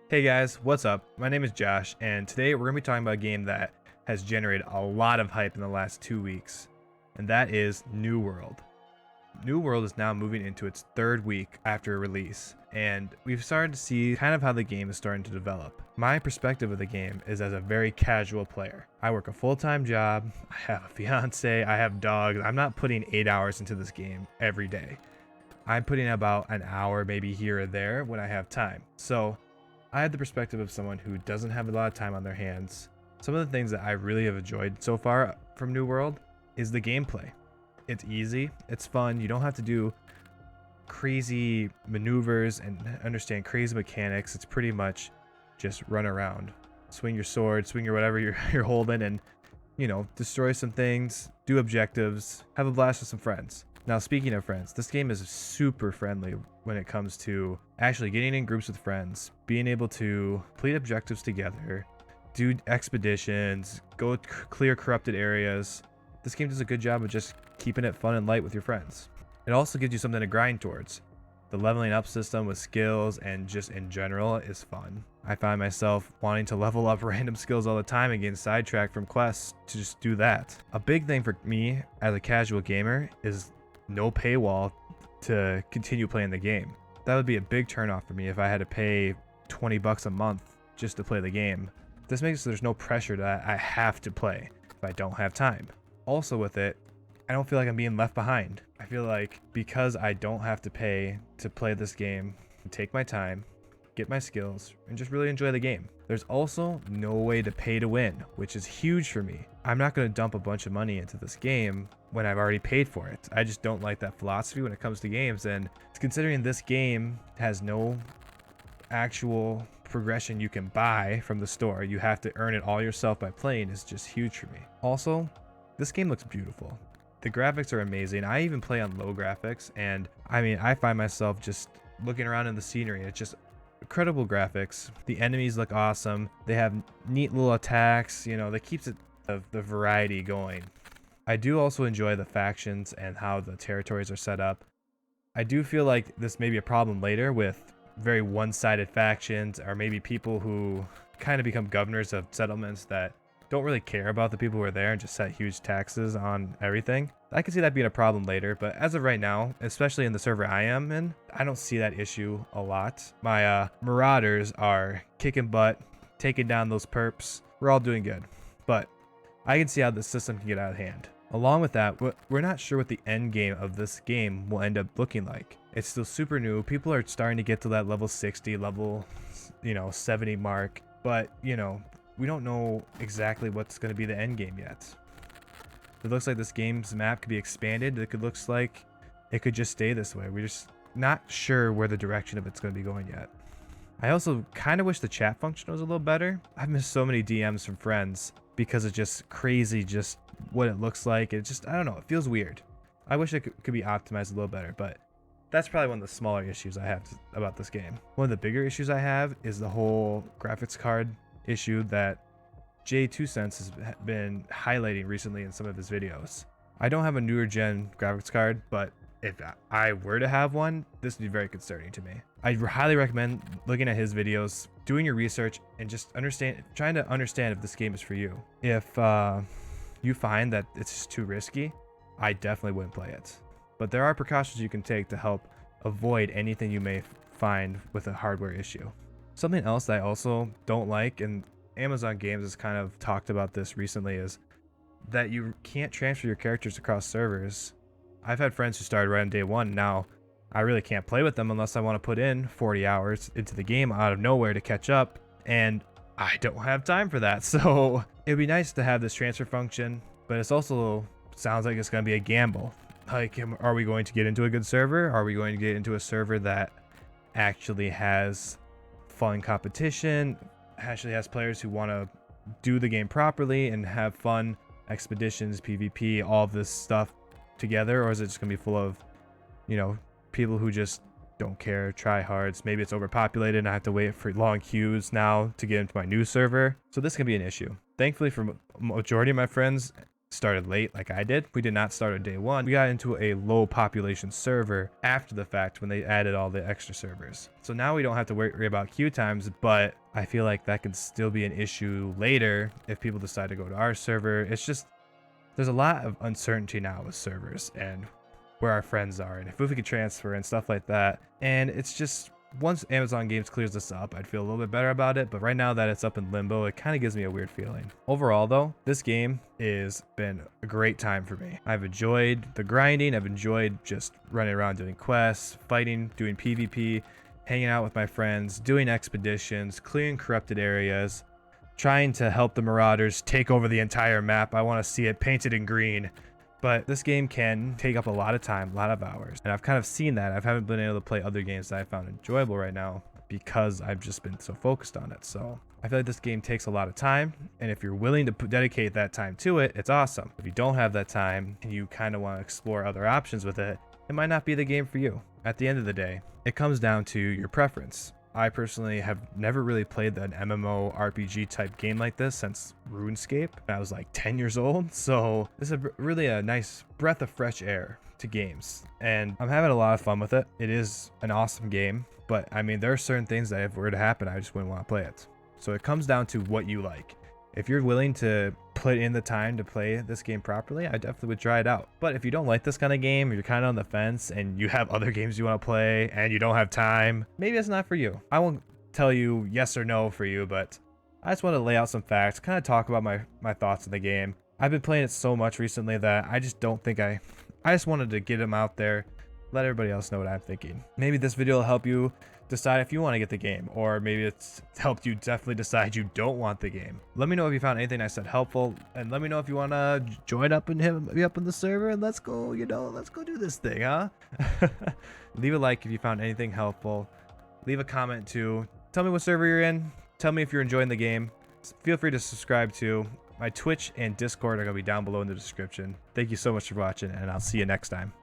Hey guys, what's up? My name is Josh, and today we're going to be talking about a game that has generated a lot of hype in the last 2 weeks, and that is New World. New World is now moving into its third week after release, and we've started to see kind of how the game is starting to develop. My perspective of the game is as a very casual player. I work a full-time job, I have a fiance, I have dogs. I'm not putting 8 hours into this game every day. I'm putting about an hour maybe here or there when I have time. So I have the perspective of someone who doesn't have a lot of time on their hands. Some of the things that I really have enjoyed so far from New World is the gameplay. It's easy, it's fun, you don't have to do crazy maneuvers and understand crazy mechanics. It's pretty much just run around, swing your sword, swing your whatever you're holding, and destroy some things, do objectives, have a blast with some friends. Now, speaking of friends, this game is super friendly when it comes to actually getting in groups with friends, being able to complete objectives together, do expeditions, go clear corrupted areas. This game does a good job of just keeping it fun and light with your friends. It also gives you something to grind towards. The leveling up system with skills and just in general is fun. I find myself wanting to level up random skills all the time and getting sidetracked from quests to just do that. A big thing for me as a casual gamer is no paywall to continue playing the game. That would be a big turnoff for me if I had to pay 20 bucks a month just to play the game. This makes it so there's no pressure that I have to play if I don't have time. Also with it, I don't feel like I'm being left behind. I feel like because I don't have to pay to play this game, take my time, get my skills, and just really enjoy the game. There's also no way to pay to win, which is huge for me. I'm not going to dump a bunch of money into this game when I've already paid for it. I just don't like that philosophy when it comes to games, and considering this game has no actual progression you can buy from the store, you have to earn it all yourself by playing, is just huge for me. Also, this game looks beautiful. The graphics are amazing. I even play on low graphics, and I find myself just looking around in the scenery. It's just incredible graphics. The enemies look awesome. They have neat little attacks. That keeps the variety going. I do also enjoy the factions and how the territories are set up. I do feel like this may be a problem later with very one-sided factions, or maybe people who kind of become governors of settlements that don't really care about the people who are there and just set huge taxes on everything. I can see that being a problem later, but as of right now, especially in the server I am in, I don't see that issue a lot. My marauders are kicking butt, taking down those perps. We're all doing good, but I can see how the system can get out of hand. Along with that, we're not sure what the end game of this game will end up looking like. It's still super new. People are starting to get to that level 60, level 70 mark, but we don't know exactly what's going to be the end game yet. It looks like this game's map could be expanded. Looks like it could just stay this way. We're just not sure where the direction of it's going to be going yet. I also kind of wish the chat function was a little better. I've missed so many DMs from friends because it's just crazy just what it looks like. It just, I don't know, it feels weird. I wish it could be optimized a little better, but that's probably one of the smaller issues I have about this game. One of the bigger issues I have is the whole graphics card issue that J2Cents has been highlighting recently in some of his videos. I don't have a newer gen graphics card, but if I were to have one, this would be very concerning to me. I highly recommend looking at his videos, doing your research, and just trying to understand if this game is for you. If you find that it's just too risky, I definitely wouldn't play it. But there are precautions you can take to help avoid anything you may find with a hardware issue. Something else that I also don't like, and Amazon Games has kind of talked about this recently, is that you can't transfer your characters across servers. I've had friends who started right on day one. Now, I really can't play with them unless I want to put in 40 hours into the game out of nowhere to catch up, and I don't have time for that. So it'd be nice to have this transfer function, but it's also sounds like it's going to be a gamble. Like, are we going to get into a good server? Are we going to get into a server that actually has fun competition, actually has players who want to do the game properly and have fun expeditions, PvP, all of this stuff together? Or is it just going to be full of, people who just don't care, tryhards? Maybe it's overpopulated and I have to wait for long queues now to get into my new server. So this can be an issue. Thankfully, for majority of my friends, started late like I did. We did not start on day one. We got into a low population server after the fact when they added all the extra servers. So now we don't have to worry about queue times, but I feel like that could still be an issue later if people decide to go to our server. It's just, there's a lot of uncertainty now with servers and where our friends are and if we could transfer and stuff like that. And it's just, once Amazon Games clears this up, I'd feel a little bit better about it, but right now that it's up in limbo, it kind of gives me a weird feeling. Overall though, this game has been a great time for me. I've enjoyed the grinding, I've enjoyed just running around doing quests, fighting, doing PvP, hanging out with my friends, doing expeditions, clearing corrupted areas, trying to help the Marauders take over the entire map. I want to see it painted in green. But this game can take up a lot of time, a lot of hours. And I've kind of seen that. I haven't been able to play other games that I found enjoyable right now because I've just been so focused on it. So I feel like this game takes a lot of time. And if you're willing to dedicate that time to it, it's awesome. If you don't have that time and you kind of want to explore other options with it, it might not be the game for you. At the end of the day, it comes down to your preference. I personally have never really played an MMO RPG type game like this since RuneScape. I was like 10 years old, so this is really a nice breath of fresh air to games. And I'm having a lot of fun with it. It is an awesome game, but I mean, there are certain things that if it were to happen, I just wouldn't want to play it. So it comes down to what you like. If you're willing to put in the time to play this game properly, I definitely would try it out. But if you don't like this kind of game, or you're kind of on the fence and you have other games you want to play and you don't have time, maybe it's not for you. I won't tell you yes or no for you, but I just want to lay out some facts, kind of talk about my thoughts on the game. I've been playing it so much recently that I just don't think I just wanted to get them out there, let everybody else know what I'm thinking. Maybe this video will help you decide if you want to get the game, or maybe it's helped you definitely decide you don't want the game. Let me know if you found anything I said helpful, and let me know if you want to join up and hit me up in the server and let's go, let's go do this thing, huh? Leave a like if you found anything helpful. Leave a comment too. Tell me what server you're in. Tell me if you're enjoying the game. Feel free to subscribe to my Twitch and Discord are going to be down below in the description. Thank you so much for watching, and I'll see you next time.